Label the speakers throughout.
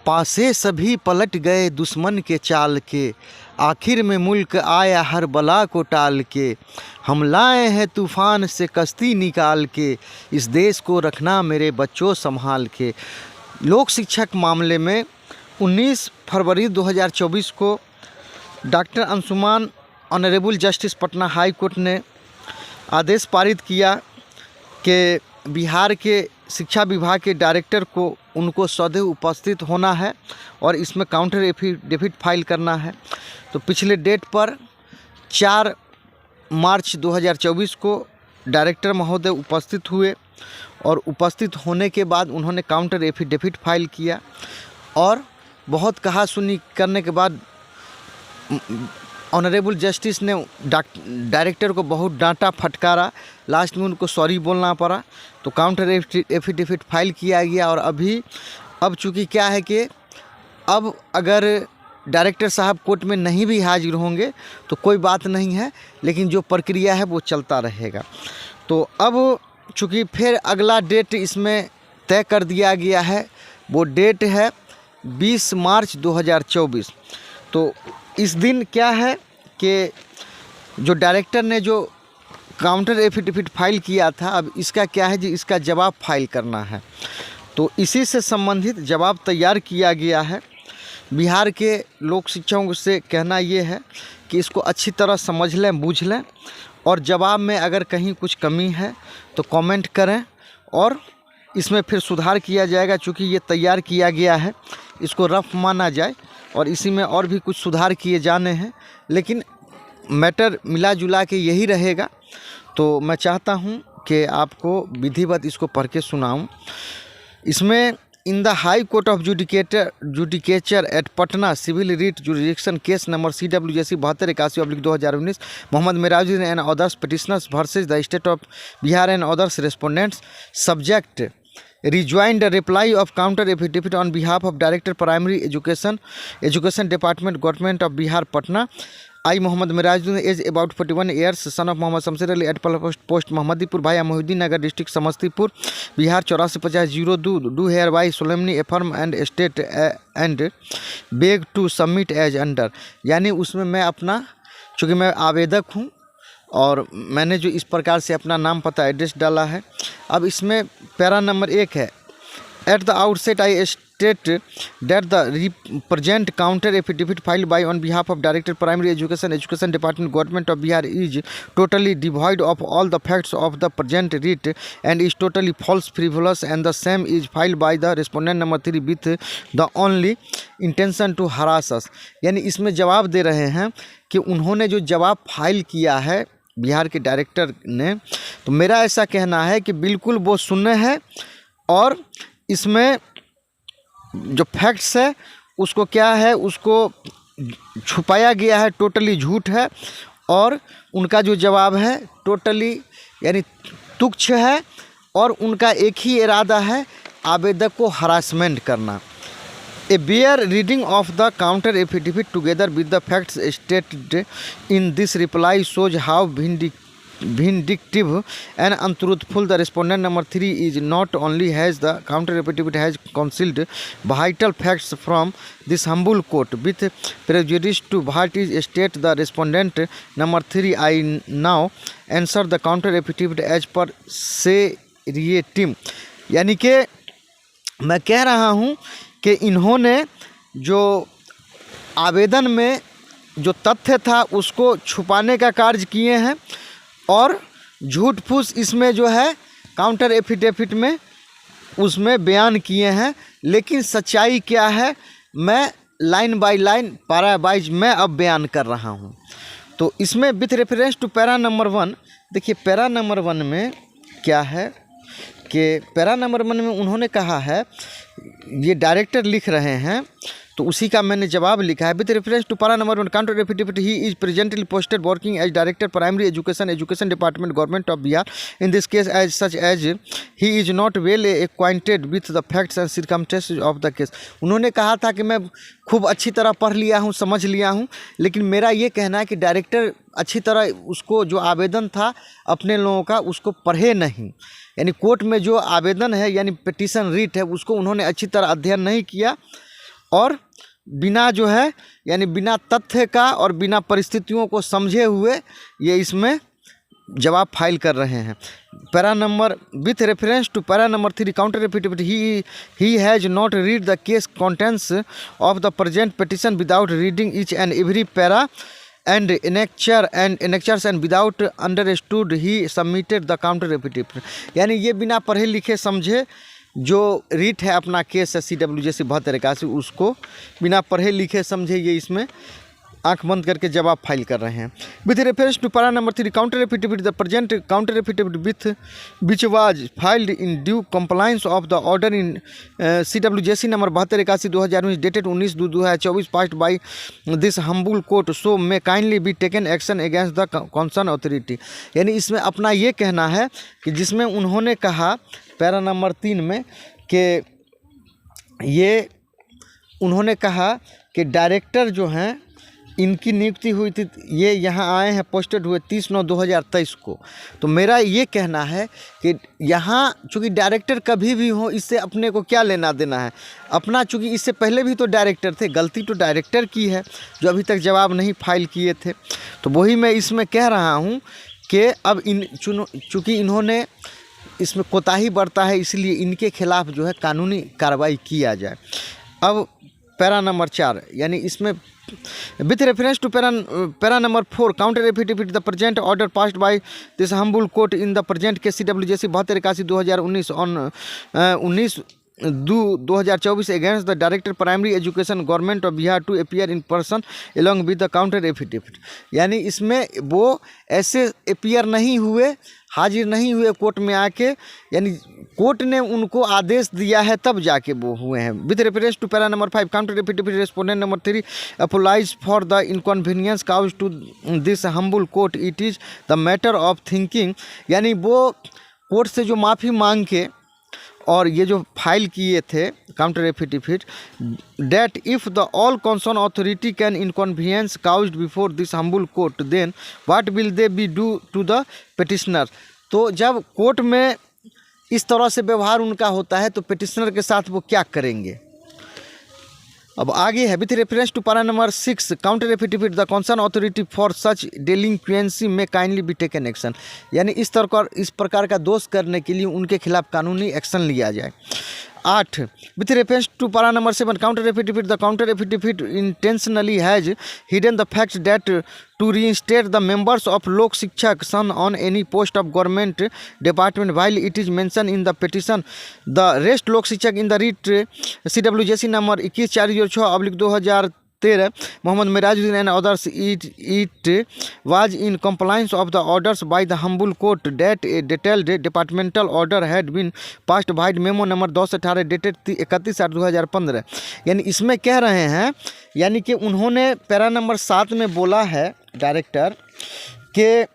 Speaker 1: पासे सभी पलट गए दुश्मन के चाल के, आखिर में मुल्क आया हर बला को टाल के। हम लाए हैं तूफ़ान से कश्ती निकाल के, इस देश को रखना मेरे बच्चों संभाल के। लोक शिक्षक मामले में 19 फरवरी 2024 को doctor Anshuman honourable justice Patna high court ने आदेश पारित किया कि बिहार के शिक्षा विभाग के डायरेक्टर को उनको सदैव उपस्थित होना है और इसमें काउंटर एफिडेविट फाइल करना है। तो पिछले डेट पर 4 मार्च 2024 को डायरेक्टर महोदय उपस्थित हुए और उपस्थित होने के बाद उन्होंने काउंटर एफिडेविट फाइल किया और बहुत कहा सुनी करने के बाद ऑनरेबल जस्टिस ने डायरेक्टर को बहुत डांटा फटकारा। लास्ट में उनको सॉरी बोलना पड़ा। तो काउंटर एफिडेविट फाइल किया गया और अब चूँकि क्या है कि अब अगर डायरेक्टर साहब कोर्ट में नहीं भी हाजिर होंगे तो कोई बात नहीं है, लेकिन जो प्रक्रिया है वो चलता रहेगा। तो अब चूँकि फिर अगला डेट इसमें तय कर दिया गया है, वो डेट है 20 मार्च 2024। तो इस दिन क्या है कि जो डायरेक्टर ने जो काउंटर एफिडेविट फाइल किया था, अब इसका क्या है जी, इसका जवाब फाइल करना है। तो इसी से संबंधित जवाब तैयार किया गया है। बिहार के लोक शिक्षकों से कहना ये है कि इसको अच्छी तरह समझ लें, बूझ लें और जवाब में अगर कहीं कुछ कमी है तो कमेंट करें और इसमें फिर सुधार किया जाएगा। चूँकि ये तैयार किया गया है, इसको रफ माना जाए और इसी में और भी कुछ सुधार किए जाने हैं, लेकिन मैटर मिला जुला के यही रहेगा। तो मैं चाहता हूं कि आपको विधिवत इसको पढ़ के सुनाऊँ। इसमें in the high court of judicature at Patna civil writ jurisdiction case number CWJC 7281/2019 Mohammad Mirajuddin and others petitioners versus the state of Bihar and others respondents subject rejoined reply of counter affidavit on behalf of Director Primary Education Department Government of Bihar Patna. I Mohammad Mirajuddin, age about 41 years, son of Mohammad Shamsher Ali at post Mohammedipur via Mohiuddin Nagar district Samastipur Bihar 845002 do hereby solemnly affirm and state and beg to submit as under। यानी उसमें मैं अपना, चूँकि मैं आवेदक हूँ और मैंने जो इस प्रकार से अपना नाम पता एड्रेस डाला है। अब इसमें पैरा नंबर 1 है, at the outset I state that the represent counter affidavit filed by on behalf of director primary education department government of Bihar is totally devoid of all the facts of the present writ and is totally false frivolous and the same is filed by the respondent number 3 with the only intention to harass us. यानी इसमें जवाब दे रहे हैं कि उन्होंने जो जवाब file किया है बिहार के डायरेक्टर ने, तो मेरा ऐसा कहना है कि बिल्कुल वो शून्य है और इसमें जो फैक्ट्स है उसको क्या है, उसको छुपाया गया है, टोटली झूठ है और उनका जो जवाब है टोटली यानी तुच्छ है और उनका एक ही इरादा है, आवेदक को हरासमेंट करना। A bare reading of the counter affidavit together with the facts stated in this reply shows how vindictive and untruthful the respondent number 3 is. Not only has the counter affidavit has concealed vital facts from this humble court with prejudice to what is stated the respondent number 3, I now answer the counter affidavit as per seriatim। यानी कि मैं कह रहा हूँ कि इन्होंने जो आवेदन में जो तथ्य था उसको छुपाने का कार्य किए हैं और झूठ फूस इसमें जो है काउंटर एफिडेविट में उसमें बयान किए हैं। लेकिन सच्चाई क्या है, मैं line by line para wise मैं अब बयान कर रहा हूं। तो इसमें with reference to para number 1, देखिए पैरा नंबर 1 में क्या है कि पैरा नंबर 1 में उन्होंने कहा है, ये डायरेक्टर लिख रहे हैं तो उसी का मैंने जवाब लिखा है। With reference to para number 1 counter affidavit he is presently posted working as director primary education department government of Bihar in this case as such as he is not well acquainted with the facts and circumstances of the case. उन्होंने कहा था कि मैं खूब अच्छी तरह पढ़ लिया हूँ, समझ लिया हूँ, लेकिन मेरा ये कहना है कि डायरेक्टर अच्छी तरह उसको जो आवेदन था अपने लोगों का उसको पढ़े नहीं, यानी कोर्ट में जो आवेदन है यानी पिटीशन रिट है उसको उन्होंने अच्छी तरह अध्ययन नहीं किया और बिना जो है यानी बिना तथ्य का और बिना परिस्थितियों को समझे हुए ये इसमें जवाब फाइल कर रहे हैं। Para number with reference to para number 3 counter affidavit he has not read the case contents of the present petition without reading each and every para and annexures and without understood he submitted the counter affidavit। यानी ये बिना पढ़े लिखे समझे जो रीट है अपना case है CWJC 7281 उसको बिना पढ़े लिखे समझे ये इसमें आंख बंद करके जवाब फाइल कर रहे हैं। With reference to para number 3 counter affidavit the present counter affidavit which was filed in due compliance of the order in CWJC number 7281/2019 dated 19/2/2024 passed by this humble court so may kindly be taken action against the concern authority. यानी इसमें अपना ये कहना है कि जिसमें उन्होंने कहा पैरा नंबर 3 में कि ये उन्होंने कहा कि डायरेक्टर जो हैं इनकी नियुक्ति हुई थी, ये यहाँ आए हैं पोस्टेड हुए 30/9/2023 को। तो मेरा ये कहना है कि यहाँ चूँकि डायरेक्टर कभी भी हो इससे अपने को क्या लेना देना है अपना, चूँकि इससे पहले भी तो डायरेक्टर थे, गलती तो डायरेक्टर की है जो अभी तक जवाब नहीं फाइल किए थे। तो वही मैं इसमें कह रहा हूँ कि अब चूँकि इन्होंने इसमें कोताही बरता है इसलिए इनके खिलाफ़ जो है कानूनी कार्रवाई किया जाए। अब पैरा नंबर 4 यानी इसमें with reference to para number 4 counter affidavit the present order passed by this humble court in the present case CWJC 7281/2019 on 19/2/2024 against the director primary education government of Bihar to appear in person along with the counter affidavit. यानी इसमें वो ऐसे appear नहीं हुए, हाजिर नहीं हुए court में आके, यानी कोर्ट ने उनको आदेश दिया है तब जाके वो हुए हैं। With reference to para number 5 counter affidavit respondent number 3 apologise for the inconvenience cause to this humble court it is the matter of thinking. यानी वो कोर्ट से जो माफ़ी मांग के और ये जो फाइल किए थे counter affidavit date if the all concern authority can inconvenience caused before this humble court then what will they be do to the petitioner. तो जब कोर्ट में इस तरह से व्यवहार उनका होता है तो पिटिशनर के साथ वो क्या करेंगे। अब आगे है with reference to para number 6 counter affidavit the concern authority for such delinquency में काइंडली बी टेकन एक्शन। यानी इस प्रकार का दोष करने के लिए उनके खिलाफ कानूनी एक्शन लिया जाए। 8 with reference to para number 7 counter affidavit the counter affidavit intentionally has hidden the fact that to reinstate the members of Lok Shikshak San on any post of government department while it is mentioned in the petition the rest Lok Shikshak in the writ CWJC number 21/406/2013 Mohammad Mirajuddin and others it was in compliance of the orders by the humble court that a detailed departmental order had been passed by memo number 1018 dated 31/8/2015। यानी इसमें कह रहे हैं यानी कि उन्होंने para number 7 में बोला है डायरेक्टर कि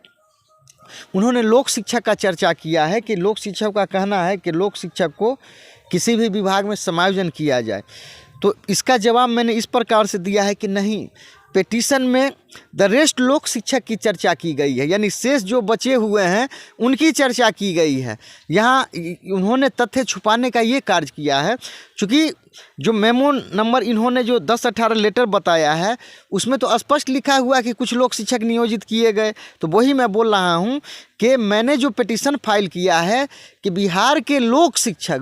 Speaker 1: उन्होंने लोक शिक्षा का चर्चा किया है कि लोक शिक्षक का कहना है कि लोक शिक्षक को किसी भी विभाग में समायोजन किया जाए। तो इसका जवाब मैंने इस प्रकार से दिया है कि नहीं, पिटीशन में द रेस्ट लोक शिक्षक की चर्चा की गई है, यानी शेष जो बचे हुए हैं उनकी चर्चा की गई है। यहाँ उन्होंने तथ्य छुपाने का ये कार्य किया है, चूँकि जो मेमो नंबर इन्होंने जो 10/18 लेटर बताया है उसमें तो स्पष्ट लिखा हुआ कि कुछ लोक शिक्षक नियोजित किए गए। तो वही मैं बोल रहा हूँ कि मैंने जो पिटीशन फाइल किया है कि बिहार के लोक शिक्षक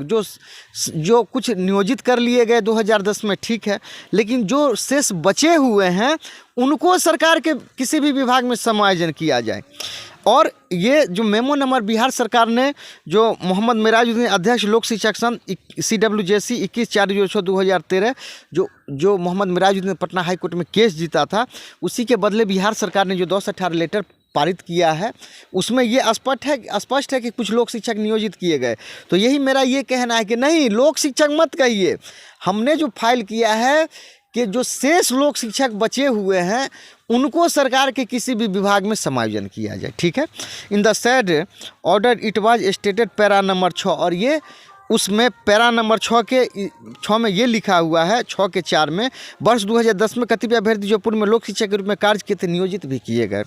Speaker 1: जो कुछ नियोजित कर लिए गए 2010 में, ठीक है, लेकिन जो शेष बचे हुए हैं उनको सरकार के किसी भी विभाग में समायोजन किया जाए। और ये जो मेमो नंबर बिहार सरकार ने जो मोहम्मद मिराजुद्दीन अध्यक्ष लोक शिक्षक संघ CWJC 21/4/2013 जो मोहम्मद मिराजुद्दीन ने पटना हाई कोर्ट में केस जीता था, उसी के बदले बिहार सरकार ने जो 10/18 लेटर पारित किया है उसमें ये स्पष्ट है कि कुछ लोक शिक्षक नियोजित किए गए। तो यही मेरा ये कहना है कि नहीं, लोक शिक्षक मत कहिए, हमने जो फाइल किया है कि जो शेष लोक शिक्षक बचे हुए हैं उनको सरकार के किसी भी विभाग में समायोजन किया जाए, ठीक है। In the said order it was stated para number 6, और ये उसमें पैरा नंबर 6 में ये लिखा हुआ है 6 के 4 में वर्ष 2010 में कतिपय अभ्यर्थी जो पूर्व में लोक शिक्षक के रूप में कार्य किए थे नियोजित भी किए गए।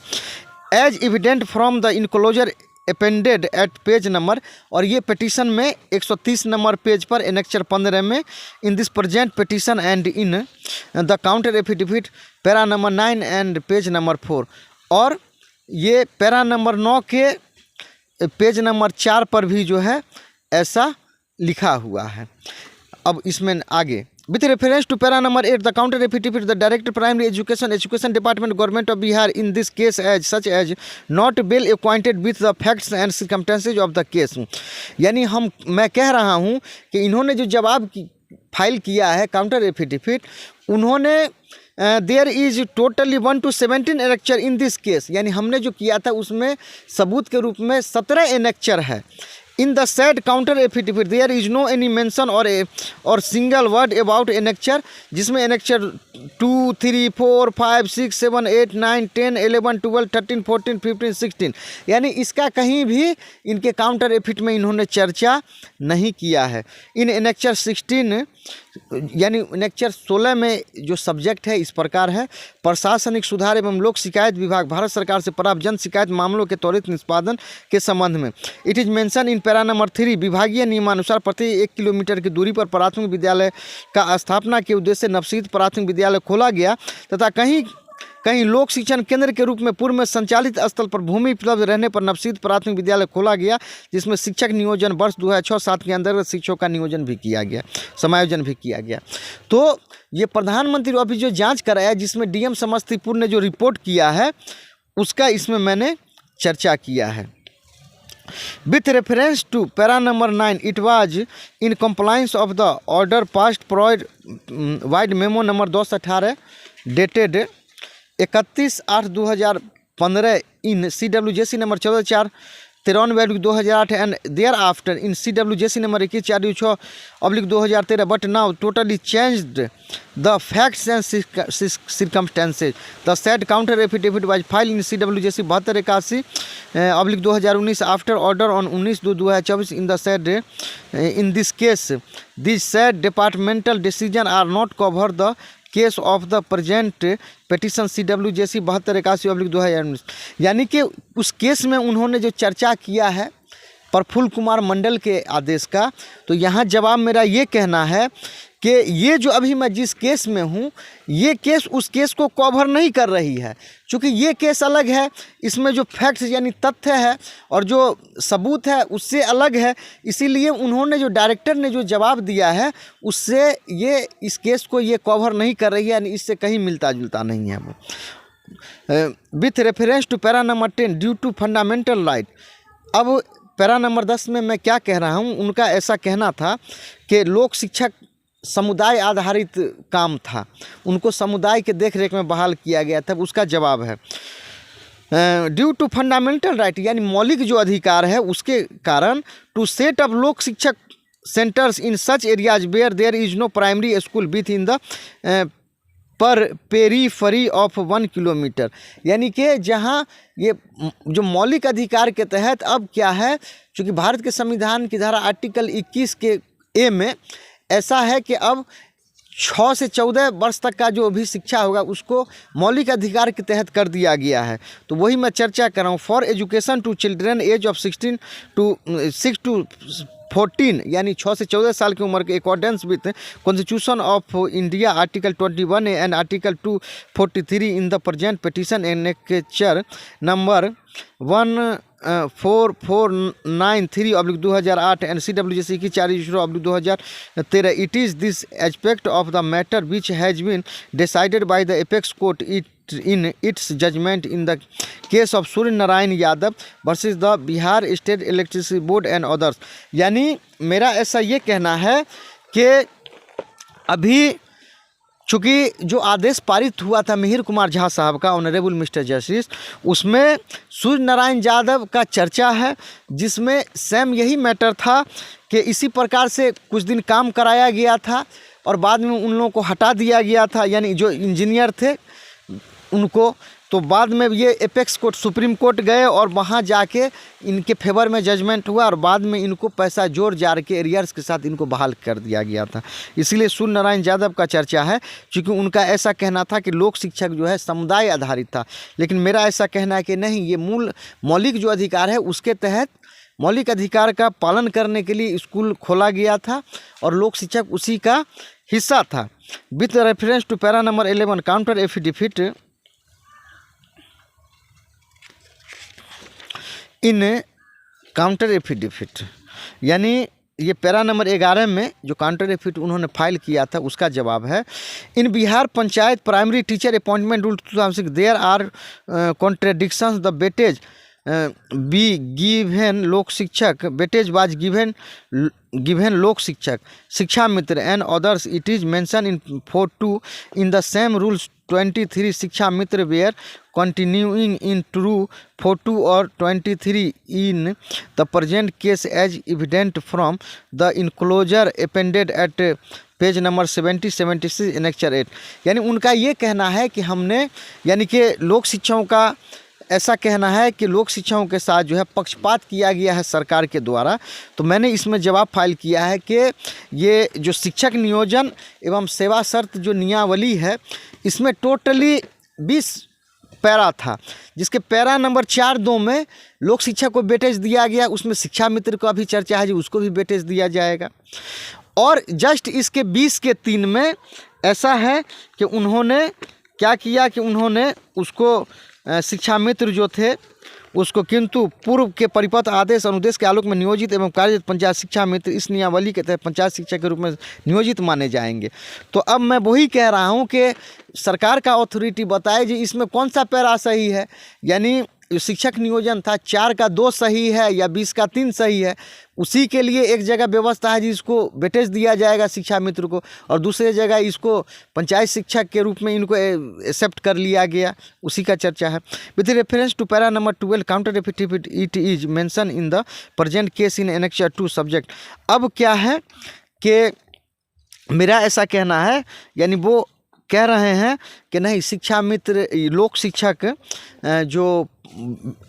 Speaker 1: As evident from the enclosure appended at page number, और ये पिटीशन में 130 नंबर पेज पर एनेक्चर 15 में in this present petition and in the counter affidavit para number 9 and page number 4, और ये पैरा नंबर 9 के पेज नंबर 4 पर भी जो है ऐसा लिखा हुआ है। अब इसमें आगे with reference to para number 8 the counter affidavit the director primary education department government of Bihar in this case as such as not well acquainted with the facts and circumstances of the case. यानी मैं कह रहा हूँ कि इन्होंने जो जवाब file किया है काउंटर एफिडेविट, उन्होंने there is totally 1 to 17 annexure in this case, यानी हमने जो किया था उसमें सबूत के रूप में 17 एनेक्चर है। In the said counter affidavit there is no any mention और सिंगल वर्ड अबाउट एनेक्चर, जिसमें एनेक्चर 2, 3, 4, 5, 6, 7, 8, 9, 10, 11, 12, 13, 14, 15, 16, यानी इसका कहीं भी इनके काउंटर एफिडेविट में इन्होंने चर्चा नहीं किया है। इन एनेक्चर 16 यानी एनेक्चर 16 में जो सब्जेक्ट है इस प्रकार है, प्रशासनिक सुधार एवं लोक शिकायत विभाग भारत सरकार से प्राप्त जन शिकायत मामलों के त्वरित निष्पादन के संबंध में। It is mention in para number 3 विभागीय नियमानुसार प्रति 1 किलोमीटर की दूरी पर प्राथमिक विद्यालय का स्थापना के उद्देश्य से नवसीत प्राथमिक विद्यालय खोला गया तथा कहीं लोक शिक्षण केंद्र के रूप में पूर्व में संचालित स्थल पर भूमि उपलब्ध रहने पर नवसीत प्राथमिक विद्यालय खोला गया, जिसमें शिक्षक नियोजन वर्ष 2006-07 के अंतर्गत शिक्षकों का नियोजन भी किया गया, समायोजन भी किया गया। तो ये प्रधानमंत्री ऑफिस जो जांच कराया, जिसमें डीएम समस्तीपुर ने जो रिपोर्ट किया है उसका इसमें मैंने चर्चा किया है। With reference to para number 9, it was in compliance of the order passed provide memo number 218 dated 31/8/2015 in CWJC number 14/4/2008 and thereafter in CWJC number 21/4/2013, but now totally changed the facts and circumstances. The said counter affidavit was filed in CWJC 7281/2019 after order on 19/2/2024 in the said in this case. These said departmental decision are not cover the case of the present petition CWJC 7281/2019। यानी कि उस case में उन्होंने जो चर्चा किया है प्रफुल्ल कुमार मंडल के आदेश का, तो यहाँ जवाब मेरा ये कहना है कि ये जो अभी मैं जिस केस में हूँ ये केस उस केस को कवर नहीं कर रही है, क्योंकि ये केस अलग है, इसमें जो फैक्ट्स यानी तथ्य है और जो सबूत है उससे अलग है। इसीलिए उन्होंने जो डायरेक्टर ने जो जवाब दिया है उससे ये इस केस को ये कवर नहीं कर रही है, यानी इससे कहीं मिलता जुलता नहीं है वो। With reference to para number 10 due to fundamental right. अब पैरा नंबर 10 में मैं क्या कह रहा हूँ, उनका ऐसा कहना था कि लोक शिक्षक समुदाय आधारित काम था, उनको समुदाय के देखरेख में बहाल किया गया था, उसका जवाब है ड्यू टू फंडामेंटल राइट, यानी मौलिक जो अधिकार है उसके कारण to set up Lok Shikshak centres in such areas where there is no primary school within the per periphery of 1 kilometre. यानी कि जहाँ ये जो मौलिक अधिकार के तहत अब क्या है, क्योंकि भारत के संविधान की धारा आर्टिकल 21 के ए में ऐसा है कि अब 6 से 14 वर्ष तक का जो भी शिक्षा होगा उसको मौलिक अधिकार के तहत कर दिया गया है। तो वही मैं चर्चा कर रहा हूँ। For education to children age of 6 to 14 यानी 6 से 14 साल की उम्र के accordance with constitution of India article 21 and article 243 in the present petition annexure number 14493/2008 and CWJC की 4/2013। It is this aspect of the matter which has been decided by the apex court in its judgment in the case of Surya Narayan Yadav versus the Bihar state electricity board and others. यानी मेरा ऐसा ये कहना है कि अभी चूँकि जो आदेश पारित हुआ था मिहिर कुमार झा साहब का, ऑनरेबल मिस्टर जस्टिस, उसमें सूर्य नारायण यादव का चर्चा है, जिसमें सेम यही मैटर था कि इसी प्रकार से कुछ दिन काम कराया गया था और बाद में उन लोगों को हटा दिया गया था, यानी जो इंजीनियर थे उनको तो बाद में ये एपेक्स कोर्ट सुप्रीम कोर्ट गए और वहाँ जाके इनके फेवर में जजमेंट हुआ और बाद में इनको पैसा जोड़ जाड़ के एरियर्स के साथ इनको बहाल कर दिया गया था। इसीलिए सूर्य नारायण यादव का चर्चा है, क्योंकि उनका ऐसा कहना था कि लोक शिक्षक जो है समुदाय आधारित था। लेकिन मेरा ऐसा कहना है कि नहीं, ये मौलिक जो अधिकार है उसके तहत मौलिक अधिकार का पालन करने के लिए स्कूल खोला गया था और लोक शिक्षक उसी का हिस्सा था। With reference to para number 11 counter affidavit in counter affidavit, यानी ये पैरा नंबर 11 में जो काउंटर एफिडेविट उन्होंने फाइल किया था उसका जवाब है। In Bihar panchayat primary teacher appointment rule 2006 there are contradictions the weightage be given Lok Shikshak weightage was given लोक शिक्षक शिक्षा मित्र and others. It is mentioned in 4.2 in the same rules 23 शिक्षा मित्र were continuing in true 4.2 or 23 in the present case as evident from the enclosure appended at page number 76 annexure 8। यानी उनका ये कहना है कि हमने यानी कि लोक शिक्षकों का ऐसा कहना है कि लोक शिक्षकों के साथ जो है पक्षपात किया गया है सरकार के द्वारा। तो मैंने इसमें जवाब फाइल किया है कि ये जो शिक्षक नियोजन एवं सेवा शर्त जो नियमावली है इसमें टोटली 20 पैरा था, जिसके पैरा नंबर 4.2 में लोक शिक्षक को वेटेज दिया गया, उसमें शिक्षा मित्र का भी चर्चा है जो उसको भी वेटेज दिया जाएगा। और जस्ट इसके 20 के 3 में ऐसा है कि उन्होंने क्या किया कि उन्होंने उसको शिक्षा मित्र जो थे उसको किंतु पूर्व के परिपत्र आदेश अनुदेश के आलोक में नियोजित एवं कार्यरत पंचायत शिक्षा मित्र इस नियमावली के तहत पंचायत शिक्षक के रूप में नियोजित माने जाएंगे। तो अब मैं वही कह रहा हूँ कि सरकार का अथॉरिटी बताए जी इसमें कौन सा पैरा सही है, यानी जो शिक्षक नियोजन था 4 का 2 सही है या 20 का 3 सही है, उसी के लिए एक जगह व्यवस्था है जिसको वेटेज दिया जाएगा शिक्षा मित्र को और दूसरे जगह इसको पंचायत शिक्षक के रूप में इनको एक्सेप्ट कर लिया गया, उसी का चर्चा है। With reference to para number 12 counter affidavit it is mention in the present case in annexure 2 subject. अब क्या है कि मेरा ऐसा कहना है, यानी वो कह रहे हैं कि नहीं शिक्षा मित्र लोक शिक्षक जो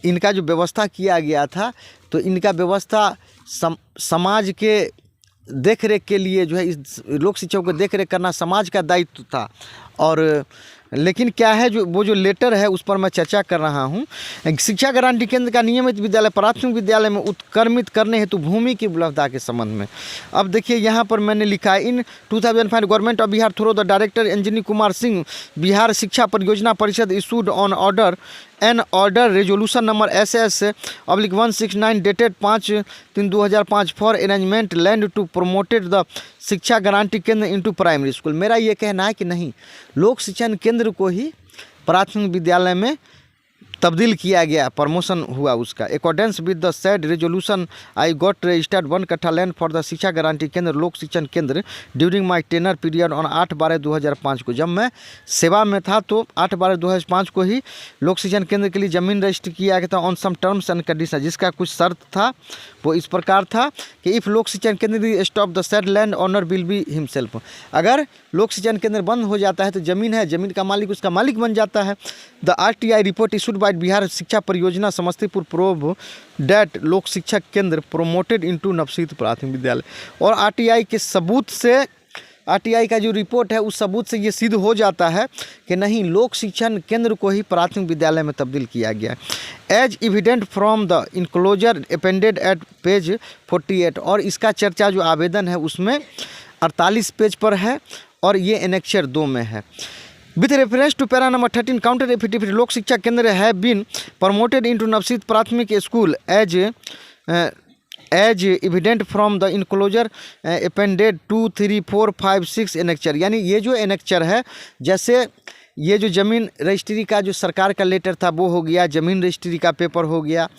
Speaker 1: इनका जो व्यवस्था किया गया था तो इनका व्यवस्था समाज के देख रेख के लिए जो है इस लोक शिक्षकों को देख रेख करना समाज का दायित्व था। और लेकिन क्या है जो वो जो लेटर है उस पर मैं चर्चा कर रहा हूँ। शिक्षा गारंटी केंद्र का नियमित विद्यालय प्राथमिक विद्यालय में उत्क्रमित करने हेतु भूमि की उपलब्धता के संबंध में अब देखिए यहाँ पर मैंने लिखा है in 2005 government of Bihar through the director engineer Kumar Singh Bihar Shiksha Pariyojana Parishad issued on order an order resolution number SS/169 dated 5/3/2005 for arrangement land to promoted the Shiksha guarantee Kendra into primary school. मेरा ये कहना है कि नहीं लोक शिक्षण केंद्र को ही प्राथमिक विद्यालय में तब्दील किया गया, प्रमोशन हुआ उसका। Accordance with the said resolution I got registered 1 kattha land for the Shiksha guarantee Kendra Lok Shikshan Kendra during my tenure period on 8/12/2005 को। जब मैं सेवा में था तो 8/12/2005 को ही लोक शिक्षण केंद्र के लिए ज़मीन रजिस्टर किया गया था on some terms and condition, जिसका कुछ शर्त था। वो इस प्रकार था कि इफ़ लोक शिक्षण केंद्र stop the said land owner will be himself, अगर लोक शिक्षण केंद्र बंद हो जाता है तो ज़मीन है, ज़मीन का मालिक उसका मालिक बन जाता है। The RTI report issued by Bihar Shiksha परियोजना समस्तीपुर प्रोव डेट लोक शिक्षक केंद्र प्रोमोटेड इनटू नवसीत प्राथमिक विद्यालय। और RTI के सबूत से RTI का जो रिपोर्ट है उस सबूत से ये सिद्ध हो जाता है कि नहीं लोक शिक्षण केंद्र को ही प्राथमिक विद्यालय में तब्दील किया गया as evident from the enclosure appended at page 48। और इसका चर्चा जो आवेदन है उसमें 48 पेज पर है और ये एनेक्चर 2 में है। With reference to para number 13 counter affidavit Lok Shiksha Kendra have been promoted into navsrijit prathmik school as evident from the enclosure appended 2, 3, 4, 5, 6 annexure. यानी ये जो एनेक्चर है, जैसे ये जो ज़मीन रजिस्ट्री का जो सरकार का लेटर था वो हो गया, ज़मीन रजिस्ट्री का पेपर हो गया,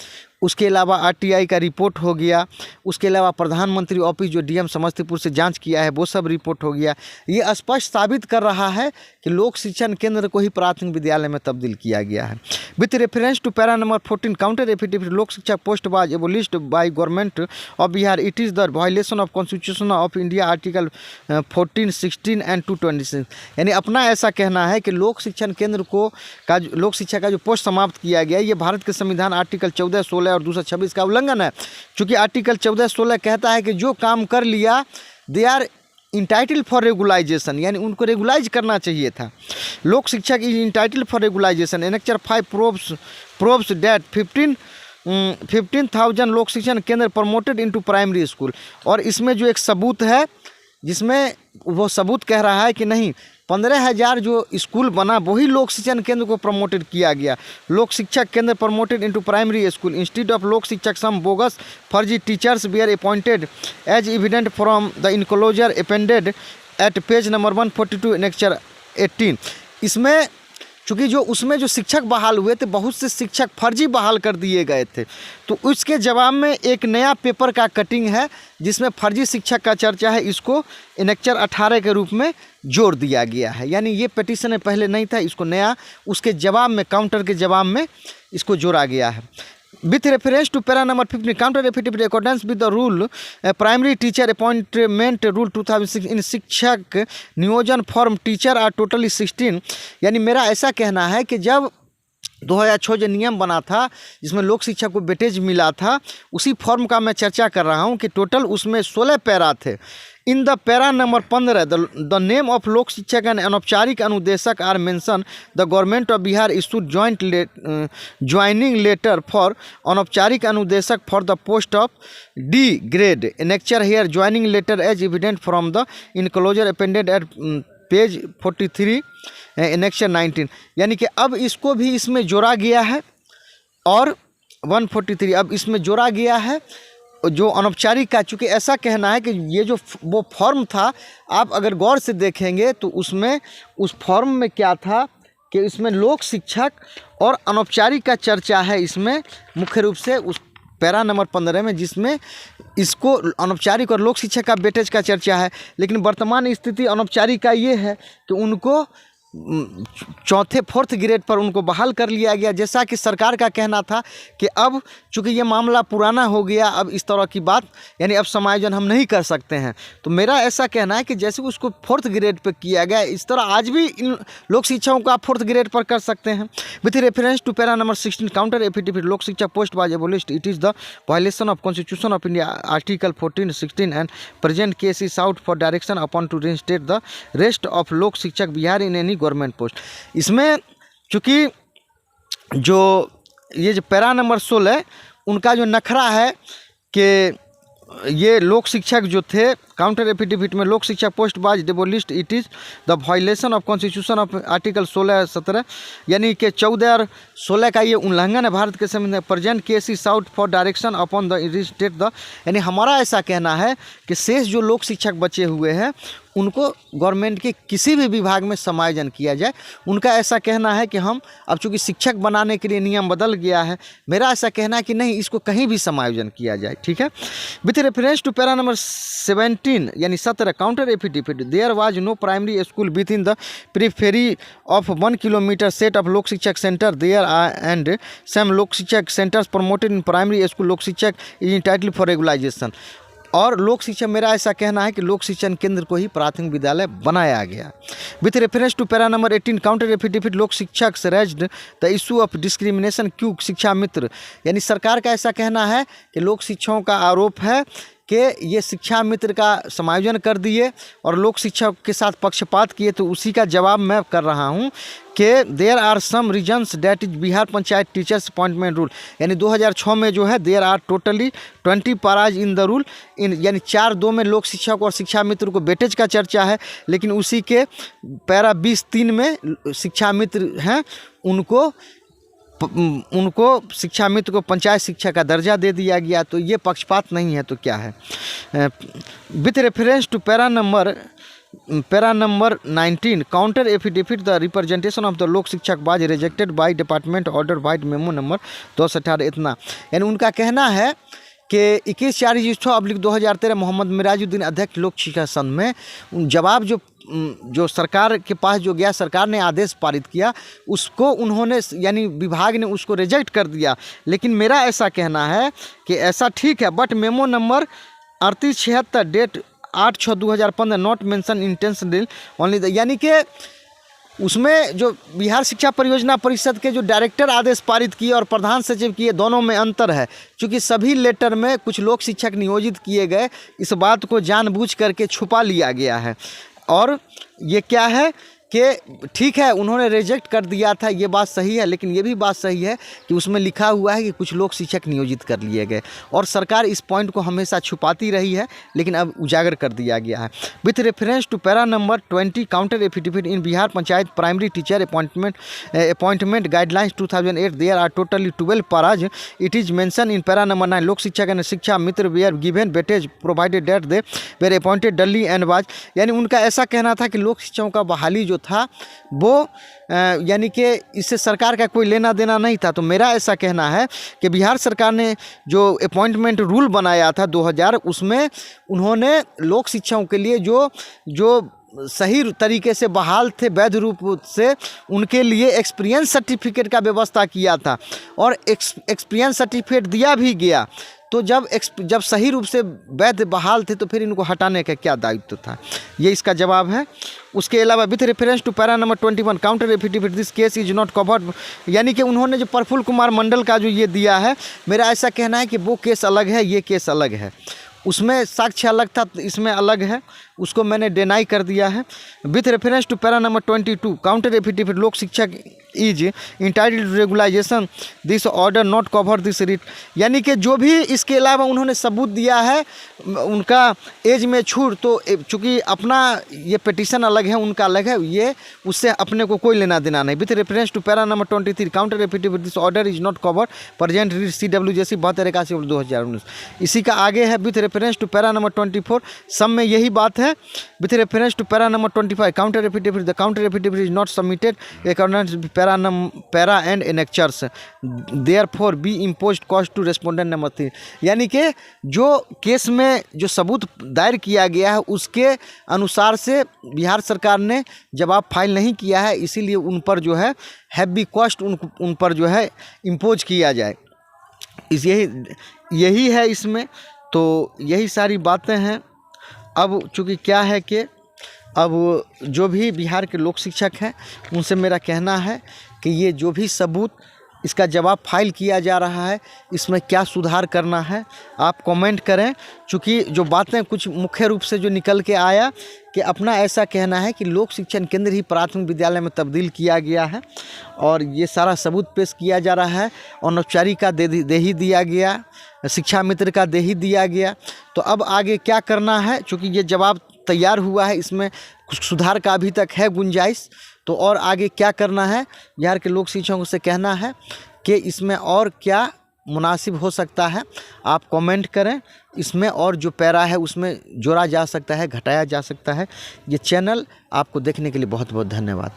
Speaker 1: उसके अलावा आरटीआई का रिपोर्ट हो गया, उसके अलावा प्रधानमंत्री ऑफिस जो डीएम समस्तीपुर से जांच किया है वो सब रिपोर्ट हो गया। ये स्पष्ट साबित कर रहा है कि लोक शिक्षण केंद्र को ही प्राथमिक विद्यालय में तब्दील किया गया है। With reference to para number 14 counter affidavit Lok Shiksha post was abolished by government of Bihar, it is the violation of constitution of India article 14, 16 and 226। यानी अपना ऐसा कहना है कि लोक शिक्षण केंद्र को लोक शिक्षा का जो पोस्ट समाप्त किया गया ये भारत के संविधान आर्टिकल 14, 16 और 226 का उल्लंघन है। चूँकि आर्टिकल 14, 16 कहता है कि जो काम कर लिया they are entitle for regularisation, यानी उनको रेगुलाइज करना चाहिए था। Lok Shiksha is entitle for regularisation. Annexure 5 proves that 15,000 Lok Shikshan केंद्र प्रमोटेड इनटू प्राइमरी स्कूल। और इसमें जो एक सबूत है जिसमें वो सबूत कह रहा है कि नहीं 15,000 जो स्कूल बना वही लोक शिक्षण केंद्र को प्रमोटेड किया गया। Lok Shikshak Kendra promoted into primary school institute of Lok Shikshak some bogus फर्जी teachers were appointed as evident from the enclosure appended at page number 142 annexure 18। इसमें चूँकि जो उसमें जो शिक्षक बहाल हुए थे बहुत से शिक्षक फर्जी बहाल कर दिए गए थे, तो उसके जवाब में एक नया पेपर का कटिंग है जिसमें फर्जी शिक्षक का चर्चा है, इसको एनेक्चर 18 के रूप में जोड़ दिया गया है। यानी ये पिटीशन पहले नहीं था, इसको नया उसके जवाब में काउंटर के जवाब में इसको जोड़ा गया है। With reference to para number 15 counter affidavit accordance with the rule primary teacher appointment rule 2006 in Shikshak Niyojan form teacher are totally 16। यानी मेरा ऐसा कहना है कि जब 2006 जो नियम बना था जिसमें लोक शिक्षा को वेटेज मिला था उसी फॉर्म का मैं चर्चा कर रहा हूं कि टोटल उसमें 16 पैरा थे। In the para number 15 the name of Lok Shikshak and Anaupcharik Anudeshak are mention. The government of Bihar issued joining letter for Anaupcharik Anudeshak for the post of D grade. Annexure here joining letter as evident from the enclosure appended at page 43 annexure 19। यानी कि अब इसको भी इसमें जोड़ा गया है और 143 अब इसमें जोड़ा गया है जो अनौपचारिक का। चूँकि ऐसा कहना है कि ये जो वो फॉर्म था आप अगर गौर से देखेंगे तो उसमें उस फॉर्म में क्या था कि इसमें लोक शिक्षक और अनौपचारिक का चर्चा है इसमें मुख्य रूप से उस पैरा नंबर 15 में, जिसमें इसको अनौपचारिक और लोक शिक्षक का वेटेज का चर्चा है। लेकिन वर्तमान स्थिति अनौपचारिक का ये है कि उनको चौथे 4th ग्रेड पर उनको बहाल कर लिया गया, जैसा कि सरकार का कहना था कि अब चूँकि ये मामला पुराना हो गया अब इस तरह की बात यानी अब समायोजन हम नहीं कर सकते हैं। तो मेरा ऐसा कहना है कि जैसे उसको 4th ग्रेड पर किया गया इस तरह आज भी इन लोक शिक्षाओं को आप 4th ग्रेड पर कर सकते हैं। With reference to para number 16 counter affidavit Lok Shiksha post was abolished, it is the violation of constitution of India article 14, 16 and present case is out for direction upon to reinstate the rest of Lok Shikshak Bihar in any government post. इसमें चूँकि जो ये जो para number 16 उनका जो नखरा है कि ये लोक शिक्षक जो थे काउंटर एफिडेविट में Lok Shiksha post was abolished, it is the violation of constitution of article 16, 17 यानी कि 14 और 16 का ये उल्लंघन है भारत के संविधान। Present case is out for direction upon the reinstate the. यानी हमारा ऐसा कहना है कि शेष जो लोक शिक्षक बचे हुए हैं उनको गवर्नमेंट के किसी भी विभाग में समायोजन किया जाए। उनका ऐसा कहना है कि हम अब चूँकि शिक्षक बनाने के लिए नियम बदल गया है, मेरा ऐसा कहना है कि नहीं इसको कहीं भी समायोजन किया जाए। ठीक है। With reference to para number 17 यानी 17 counter affidavit there was no primary school within the periphery of 1 kilometre set of Lok Shikshak centre there and some Lok Shikshak centres promoted in primary school Lok Shikshak is entitle for regularisation. और लोक शिक्षा मेरा ऐसा कहना है कि लोक शिक्षण केंद्र को ही प्राथमिक विद्यालय बनाया गया। With reference to para number 18 counter affidavit Lok Shikshak raised the issue of discrimination cue Shiksha Mitra. यानी सरकार का ऐसा कहना है कि लोक शिक्षकों का आरोप है कि ये शिक्षा मित्र का समायोजन कर दिए और लोक शिक्षा के साथ पक्षपात किए। तो उसी का जवाब मैं कर रहा हूँ कि there are some reasons that is Bihar panchayat teachers appointment rule. यानी 2006 में जो है there are totally 20 paras in the rule in यानी 4(2) में लोक शिक्षक और शिक्षा मित्र को वेटेज का चर्चा है, लेकिन उसी के पैरा 20(3) में शिक्षा मित्र हैं उनको शिक्षा मित्र को पंचायत शिक्षा का दर्जा दे दिया गया। तो ये पक्षपात नहीं है तो क्या है। With reference to para number para number 19 counter affidavit the representation of the Lok Shikshak was rejected by department order by memo number 218 इतना। यानी उनका कहना है कि 21/4/2013 मोहम्मद मिराजुद्दीन अध्यक्ष लोक शिक्षा संघ में जवाब जो सरकार के पास जो गया, सरकार ने आदेश पारित किया, उसको उन्होंने यानी विभाग ने उसको रिजेक्ट कर दिया। लेकिन मेरा ऐसा कहना है कि ऐसा ठीक है, but memo number 3876 date 8/6/2015 not mention intentionally only, यानी कि उसमें जो बिहार शिक्षा परियोजना परिषद के जो डायरेक्टर आदेश पारित किए और प्रधान सचिव किए, दोनों में अंतर है। क्योंकि सभी लेटर में कुछ लोक शिक्षक नियोजित किए गए, इस बात को जानबूझ करके छुपा लिया गया है। और ये क्या है कि ठीक है, उन्होंने रिजेक्ट कर दिया था, ये बात सही है, लेकिन ये भी बात सही है कि उसमें लिखा हुआ है कि कुछ लोग शिक्षक नियोजित कर लिए गए, और सरकार इस पॉइंट को हमेशा छुपाती रही है, लेकिन अब उजागर कर दिया गया है। With reference to para number 20 counter affidavit in Bihar panchayat primary teacher appointment guidelines 2008 there are totally 12 paras. It is mention in para number 9 Lok Shikshak and Shiksha Mitra were given weightage provided that they were appointed duly and was. यानी उनका ऐसा कहना था कि लोक शिक्षकों का बहाली जो था वो यानी कि इससे सरकार का कोई लेना देना नहीं था। तो मेरा ऐसा कहना है कि बिहार सरकार ने जो अपॉइंटमेंट रूल बनाया था 2000, उसमें उन्होंने लोक शिक्षकों के लिए जो सही तरीके से बहाल थे वैध रूप से, उनके लिए एक्सपीरियंस सर्टिफिकेट का व्यवस्था किया था, और एक्सपीरियंस सर्टिफिकेट दिया भी गया। तो जब सही रूप से वैध बहाल थे तो फिर इनको हटाने का क्या दायित्व था, ये इसका जवाब है। उसके अलावा with reference to para number 21 counter affidavit this case is not covered, यानी कि उन्होंने जो प्रफुल्ल कुमार मंडल का जो ये दिया है, मेरा ऐसा कहना है कि वो केस अलग है, ये केस अलग है। उसमें साक्ष्य अलग था, इसमें अलग है, उसको मैंने डिनाई कर दिया है। With reference to para number 22 counter affidavit Lok Shikshak is entitled regularisation this order not cover this writ, यानी कि जो भी इसके अलावा उन्होंने सबूत दिया है उनका एज में छूट, तो चूँकि अपना ये पिटीशन अलग है, उनका अलग है, ये उससे अपने को कोई लेना देना नहीं। With reference to para number 23 counter affidavit this order is not cover present read CWJC 7281/2019। इसी का आगे है with reference to para number 24, सब में यही बात है। With reference to para number 25 counter affidavit the counter affidavit is not submitted according para and annexures therefore be imposed cost to respondent number 3, यानी कि जो केस में जो सबूत दायर किया गया है उसके अनुसार से बिहार सरकार ने जवाब फाइल नहीं किया है, इसीलिए उन पर जो है हैवी कॉस्ट उन पर जो है इम्पोज किया जाए, यही है इसमें। तो यही सारी बातें हैं। अब चूँकि क्या है कि अब जो भी बिहार के लोक शिक्षक हैं उनसे मेरा कहना है कि ये जो भी सबूत इसका जवाब फाइल किया जा रहा है, इसमें क्या सुधार करना है आप कमेंट करें। चूँकि जो बातें कुछ मुख्य रूप से जो निकल के आया कि अपना ऐसा कहना है कि लोक शिक्षण केंद्र ही प्राथमिक विद्यालय में तब्दील किया गया है, और ये सारा सबूत पेश किया जा रहा है। अनौपचारिक का दे ही दिया गया, शिक्षा मित्र का दे ही दिया गया। तो अब आगे क्या करना है, चूँकि ये जवाब तैयार हुआ है, इसमें कुछ सुधार का अभी तक है गुंजाइश, तो और आगे क्या करना है बिहार के लोक शिक्षकों से कहना है कि इसमें और क्या मुनासिब हो सकता है आप कमेंट करें। इसमें और जो पैरा है उसमें जोड़ा जा सकता है, घटाया जा सकता है। ये चैनल आपको देखने के लिए बहुत बहुत धन्यवाद।